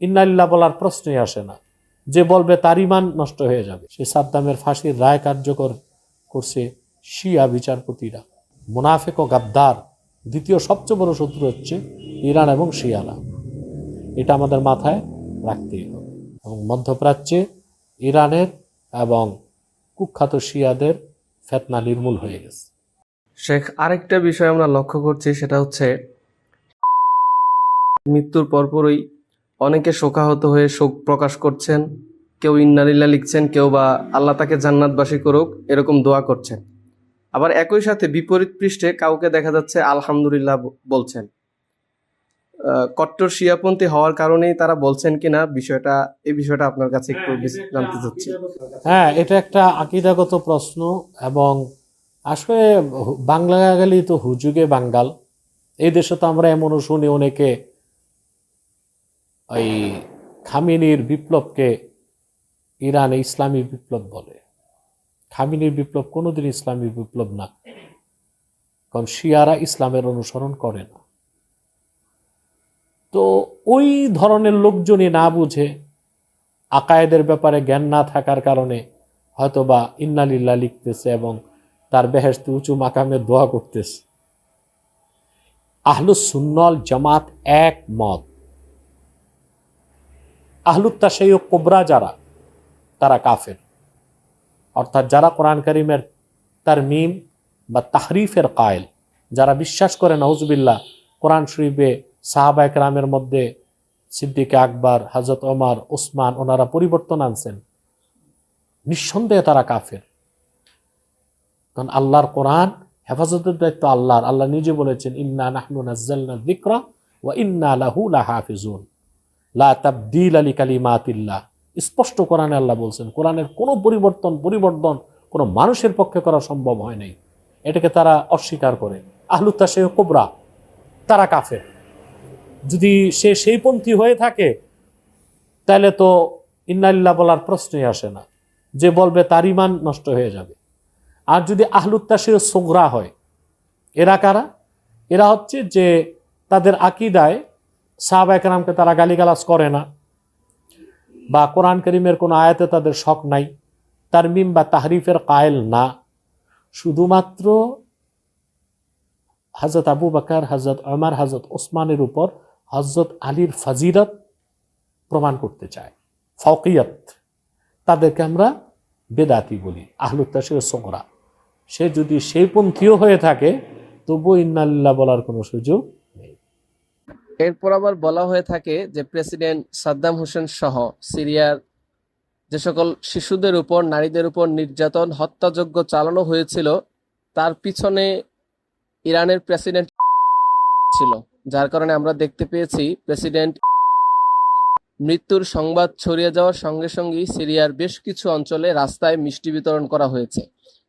ইন্নালিল্লাহ বলার প্রশ্নই আসে না। যে বলবে তার ঈমান নষ্ট হয়ে যাবে। সে সাদ্দামের ফাঁসির রায় কার্যকর করছে শিয়া বিচারপতিরা। মুনাফিক ও গাদ্দার দ্বিতীয় সবচেয়ে বড় শত্রু হচ্ছে ইরান এবং শিয়ারা। এটা আমাদের মাথায় রাখতেই হবে। এবং মধ্যপ্রাচ্যে ইরানের এবং কুখ্যাত শিয়াদের ফিতনা নির্মূল হয়ে গেছে। শেখ, আরেকটা বিষয় আমরা লক্ষ্য করছি, সেটা হচ্ছে মৃত্যুর পরপরই অনেকে শোকাহত হয়ে শোক প্রকাশ করছেন। কেউ ইন্নালিল্লাহ লিখছেন, কেউ বা আল্লাহ তাকে জান্নাতবাসী করুক এরকম দোয়া করছেন। আবার একই সাথে বিপরীত পৃষ্ঠে কাউকে দেখা যাচ্ছে আলহামদুলিল্লাহ বলছেন। কট্টর শিয়াপন্থী হওয়ার কারণেই তারা বলছেন কিনা এই বিষয়টা আপনার কাছে একটু জানতে চাচ্ছি। হ্যাঁ, এটা একটা আকীদাগত প্রশ্ন। এবং আসলে বাংলা গেলেই তো হুজুগে বাঙ্গাল। এই দেশে তো আমরা এমনও শুনি অনেকে ওই খামেনির বিপ্লবকে ইরানে ইসলামী বিপ্লব বলে। খামেনির বিপ্লব কোনোদিন ইসলামী বিপ্লব না, কারণ শিয়ারা ইসলামের অনুসরণ করে না। তো ওই ধরনের লোকজনই না বুঝে, আকায়েদের ব্যাপারে জ্ঞান না থাকার কারণে হয়তোবা ইন্নালিল্লাহ লিখতেছে এবং তার বেহেশতে উঁচু মাকামে দোয়া করতেছে। আহলুস সুন্নাল জামাত এক মত, আহলুত তাশাইয়্যু কুবরা যারা, তারা কাফের। অর্থাৎ যারা কোরআন কারীমের তারমিম বা তাহরিফের কায়েল, যারা বিশ্বাস করে নাউজুবিল্লাহ কোরআন শরীফে সাহাবা একরামের মধ্যে সিদ্দিক আকবর, হযরত ওমর, ওসমান ওনারা পরিবর্তন আনছেন, নিঃসন্দেহে তারা কাফের। কারণ আল্লাহর কোরআন হেফাজতের দায়িত্ব আল্লাহর। আল্লাহ নিজে বলেছেন, ইন্না নাহনু নাজ্জালনা যিকরা ওয়া ইন্না লাহু লাহাফিজুন লা তাবদীলা লিকালিমাতিল্লাহ। স্পষ্ট কোরআনে আল্লাহ বলছেন, কোরআনের কোনো পরিবর্তন কোনো মানুষের পক্ষে করা সম্ভব হয় নাই। এটাকে তারা অস্বীকার করে। আহলুত তাশাইয়্যু কুবরা, তারা কাফের। যদি সে সেই পন্থী হয়ে থাকে তাহলে তো ইন্নালিল্লাহ বলার প্রশ্নই আসে না। যে বলবে তার ঈমান নষ্ট হয়ে যাবে। আর যদি আহলুত তাশাইয়্যু সুগরা হয়, এরা কারা? এরা হচ্ছে যে তাদের আকীদায় সাহাবা একরামকে তারা গালিগালাজ করে না, বা কোরআন কারীমের কোনো আয়াতে তাদের শক নাই, তারমিম বা তাহরিফের কায়েল না। শুধুমাত্র হযরত আবু বকর, হযরত ওমর, হযরত ওসমানের উপর হযরত আলীর ফাজিলত প্রমাণ করতে চায়, ফাওকিয়ত। তাদেরকে আমরা বেদাতি বলি, আহলুত তাশাইয়্যু সুগরা। সে যদি সেই পন্থীও হয়ে থাকে তবুও ইন্নালিল্লাহ বলার কোনো সুযোগ নেই। এরপর আবার বলা হয়ে থাকে যে প্রেসিডেন্ট সাদ্দাম হোসেন সহ সিরিয়ার যে সকল শিশুদের উপর, নারীদের উপর নির্যাতন, হত্যাযজ্ঞ চালানো হয়েছিল, তার পিছনে ইরানের প্রেসিডেন্ট ছিল। যার কারণে আমরা দেখতে পেয়েছি প্রেসিডেন্ট মৃত্যুর সংবাদ ছড়িয়ে যাওয়ার সঙ্গে সঙ্গেই সিরিয়ার বেশ কিছু অঞ্চলে রাস্তায় মিষ্টি বিতরণ করা হয়েছে।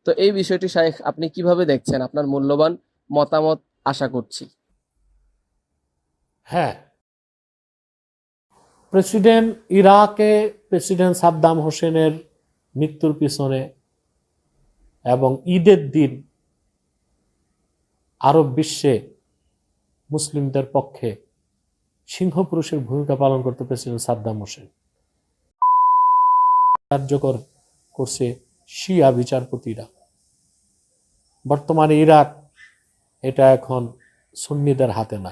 তো এই বিষয়টি শাইখ আপনি কিভাবে দেখছেন? আপনার মূল্যবান মতামত আশা করছি। হ্যাঁ, প্রেসিডেন্ট সাদ্দাম হোসেনের মৃত্যুর পিছনে এবং ঈদের দিন আরব বিশ্বে মুসলিমদের পক্ষে সিংহপুরুষের ভূমিকা পালন করতে প্রেসিডেন্ট সাদ্দাম হোসেন। কার্যকর করছে শিয়া বিচারপতিরা। বর্তমানে ইরাক এটা এখন সুন্নিদের হাতে না।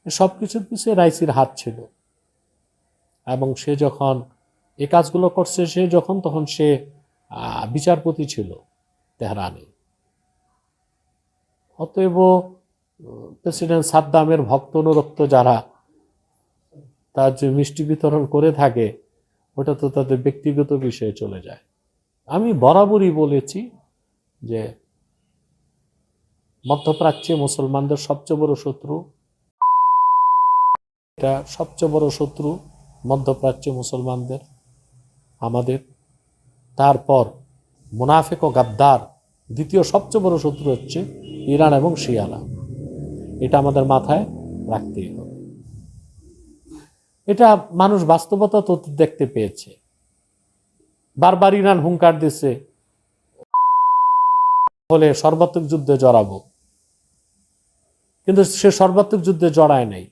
সব কিছুর পিছিয়ে রাইসির হাত ছিল। এবং সে যখন এই কাজগুলো করছে, তখন সে বিচারপতি ছিল তেহরানে। অতএব প্রেসিডেন্ট সাদ্দামের ভক্ত অনুরক্ত যারা তার যে মিষ্টি বিতরণ করে থাকে, ওটা তো তাদের ব্যক্তিগত বিষয়ে চলে যায়। আমি বরাবরই বলেছি যে মধ্যপ্রাচ্যে মুসলমানদের সবচেয়ে বড় শত্রু, এটা সবচেয়ে বড় শত্রু মধ্যপ্রাচ্যে মুসলমানদের আমাদের। তারপর মুনাফিক ও গাদ্দার দ্বিতীয় সবচেয়ে বড় শত্রু হচ্ছে ইরান এবং শিয়ারা। এটা আমাদের মাথায় রাখতেই হবে। এটা মানুষ বাস্তবতা তো দেখতে পেয়েছে। বারবার ইরান হুঙ্কার দিচ্ছে হলে সর্বাত্মক যুদ্ধে জড়াবো, কিন্তু সে সর্বাত্মক যুদ্ধে জড়ায় নাই।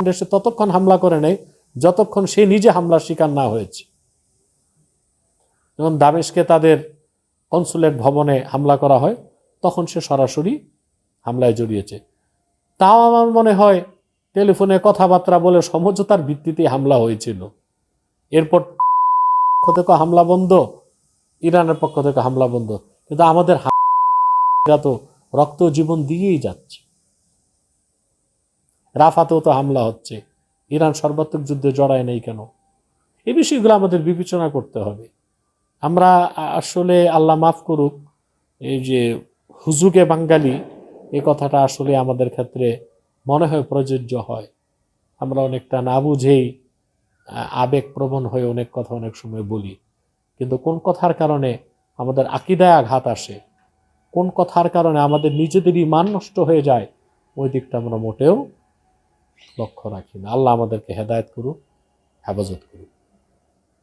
দেশে ততক্ষণ হামলা করে নাই যতক্ষণ সে নিজে হামলার শিকার না হয়েছে। যখন দামেস্কে তাদের কনসুলেট ভবনে হামলা করা হয়, তখন সে সরাসরি হামলায় জড়িয়েছে। তাও আমার মনে হয় টেলিফোনে কথাবার্তা বলে সমঝোতার ভিত্তিতে হামলা হয়েছিল। এরপর পক্ষ থেকে হামলা বন্ধ, ইরানের পক্ষ থেকে হামলা বন্ধ, কিন্তু আমাদের এরা তো রক্ত জীবন দিয়েই যাচ্ছে। রাফাতেও তো হামলা হচ্ছে, ইরান সর্বাত্মক যুদ্ধে জড়ায় নেই কেন? এই বিষয়গুলো আমাদের বিবেচনা করতে হবে। আমরা আসলে আল্লাহ মাফ করুক, এই যে হুজুগে বাঙালি, এই কথাটা আসলে আমাদের ক্ষেত্রে মনে হয় প্রযোজ্য হয়। আমরা অনেকটা না বুঝেই আবেগপ্রবণ হয়ে অনেক কথা অনেক সময় বলি, কিন্তু কোন কথার কারণে আমাদের আকীদায় আঘাত আসে, কোন কথার কারণে আমাদের নিজেদেরই মান নষ্ট হয়ে যায়, ওই দিকটা আমরা মোটেও লক্ষ্য রাখি না। আল্লাহ আমাদেরকে হেদায়েত করুক, হেফাজত করুক।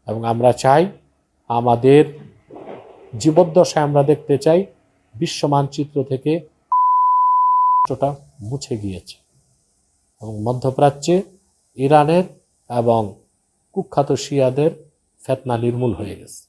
এবং আমরা চাই আমাদের জীবদ্দশায় আমরা দেখতে চাই বিশ্ব মানচিত্র থেকে রাষ্ট্রটা মুছে গিয়েছে এবং মধ্যপ্রাচ্যে ইরানের এবং কুখ্যাত শিয়াদের ফিতনা নির্মূল হয়ে গেছে।